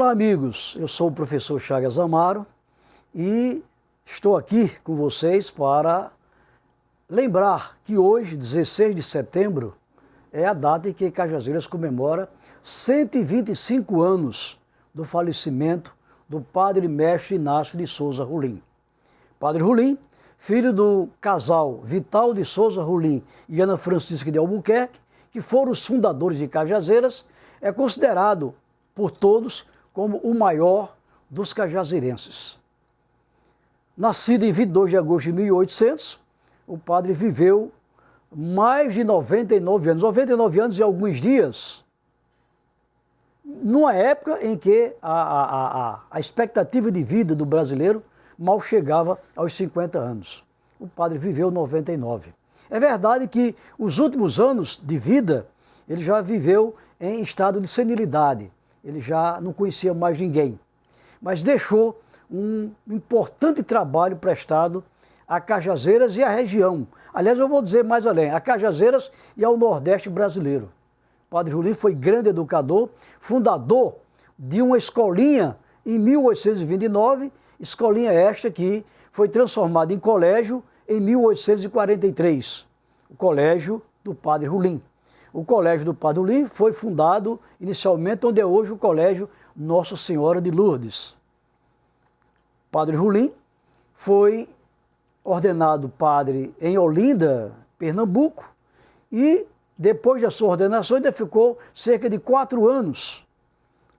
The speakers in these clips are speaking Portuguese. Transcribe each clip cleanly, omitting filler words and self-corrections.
Olá, amigos. Eu sou o professor Chagas Amaro e estou aqui com vocês para lembrar que hoje, 16 de setembro, é a data em que Cajazeiras comemora 125 anos do falecimento do padre mestre Inácio de Souza Rolim. Padre Rolim, filho do casal Vital de Souza Rolim e Ana Francisca de Albuquerque, que foram os fundadores de Cajazeiras, é considerado por todos como o maior dos cajazeirenses. Nascido em 22 de agosto de 1800, o padre viveu mais de 99 anos e alguns dias, numa época em que a expectativa de vida do brasileiro mal chegava aos 50 anos. O padre viveu 99. É verdade que os últimos anos de vida ele já viveu em estado de senilidade, ele já não conhecia mais ninguém, mas deixou um importante trabalho prestado a Cajazeiras e à região. Aliás, eu vou dizer mais além, a Cajazeiras e ao Nordeste brasileiro. O padre Rolim foi grande educador, fundador de uma escolinha em 1829, escolinha esta que foi transformada em colégio em 1843, o Colégio do Padre Rolim. O Colégio do Padre Rolim foi fundado inicialmente onde é hoje o Colégio Nossa Senhora de Lourdes. Padre Rolim foi ordenado padre em Olinda, Pernambuco, e depois da sua ordenação ainda ficou cerca de 4 anos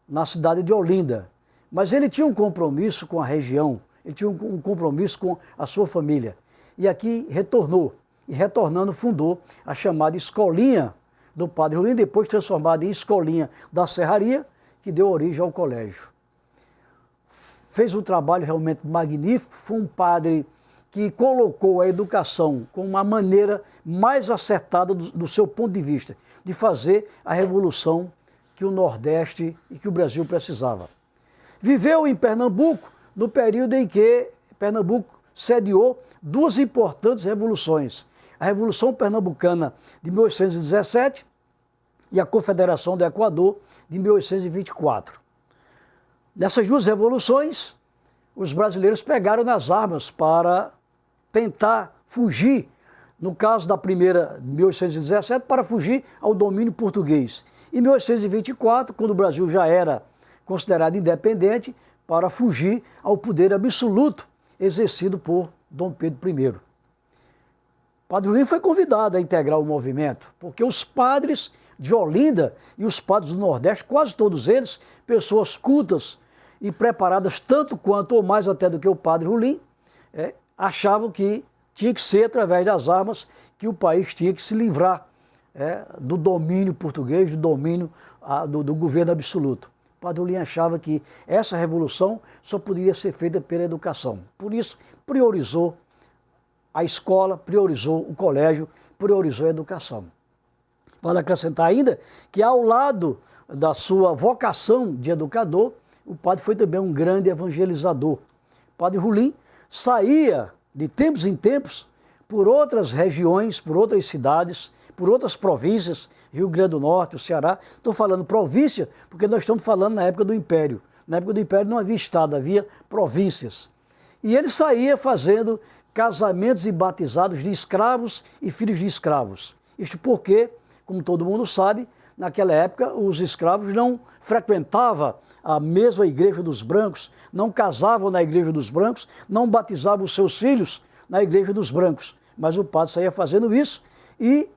na cidade de Olinda. Mas ele tinha um compromisso com a região, ele tinha um compromisso com a sua família. E aqui retornou, e retornando fundou a chamada Escolinha do Padre Rolim, depois transformada em Escolinha da Serraria, que deu origem ao colégio. Fez um trabalho realmente magnífico, foi um padre que colocou a educação como uma maneira mais acertada do seu ponto de vista, de fazer a revolução que o Nordeste e que o Brasil precisava. Viveu em Pernambuco no período em que Pernambuco sediou 2 importantes revoluções, a Revolução Pernambucana de 1817 e a Confederação do Equador de 1824. Nessas 2 revoluções, os brasileiros pegaram nas armas para tentar fugir, no caso da primeira, de 1817, para fugir ao domínio português. Em 1824, quando o Brasil já era considerado independente, para fugir ao poder absoluto exercido por Dom Pedro I. Padre Rolim foi convidado a integrar o movimento, porque os padres de Olinda e os padres do Nordeste, quase todos eles, pessoas cultas e preparadas tanto quanto ou mais até do que o Padre Rolim, achavam que tinha que ser através das armas que o país tinha que se livrar do domínio português, do domínio do governo absoluto. O Padre Rolim achava que essa revolução só poderia ser feita pela educação. Por isso, priorizou a escola, priorizou o colégio, priorizou a educação. Vale acrescentar ainda que, ao lado da sua vocação de educador, o padre foi também um grande evangelizador. O Padre Rolim saía de tempos em tempos por outras regiões, por outras cidades, por outras províncias, Rio Grande do Norte, o Ceará. Estou falando província porque nós estamos falando na época do Império. Na época do Império não havia estado, havia províncias. E ele saía fazendo casamentos e batizados de escravos e filhos de escravos. Isto porque, como todo mundo sabe, naquela época os escravos não frequentavam a mesma igreja dos brancos, não casavam na igreja dos brancos, não batizavam os seus filhos na igreja dos brancos. Mas o padre saía fazendo isso e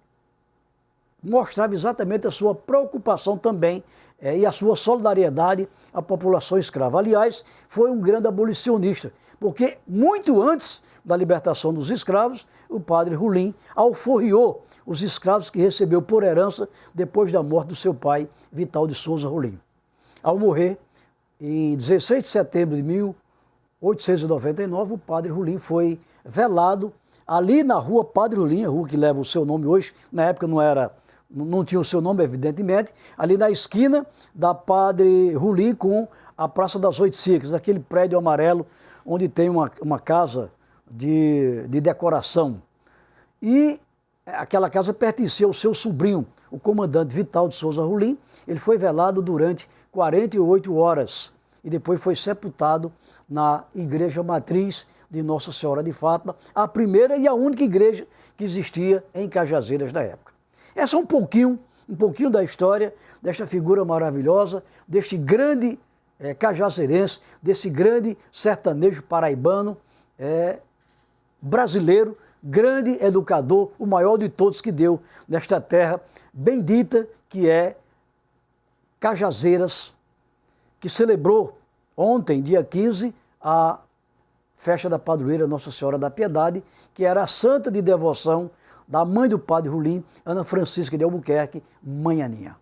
mostrava exatamente a sua preocupação também e a sua solidariedade à população escrava. Aliás, foi um grande abolicionista, porque muito antes da libertação dos escravos, o padre Rolim alforriou os escravos que recebeu por herança depois da morte do seu pai, Vital de Souza Rolim. Ao morrer, em 16 de setembro de 1899, o padre Rolim foi velado ali na rua Padre Rolim, a rua que leva o seu nome hoje, na época não tinha o seu nome, evidentemente, ali na esquina da Padre Rolim com a Praça das 8 Ciclos, aquele prédio amarelo onde tem uma casa de decoração. E aquela casa pertencia ao seu sobrinho, o comandante Vital de Souza Rolim. Ele foi velado durante 48 horas e depois foi sepultado na igreja matriz de Nossa Senhora de Fátima, a primeira e a única igreja que existia em Cajazeiras na época. Essa é um pouquinho da história desta figura maravilhosa, deste grande cajazeirense, desse grande sertanejo paraibano, brasileiro, grande educador, o maior de todos que deu nesta terra bendita que é Cajazeiras, que celebrou ontem, dia 15, a festa da padroeira Nossa Senhora da Piedade, que era a santa de devoção da mãe do padre Rolim, Ana Francisca de Albuquerque, Mãe Aninha.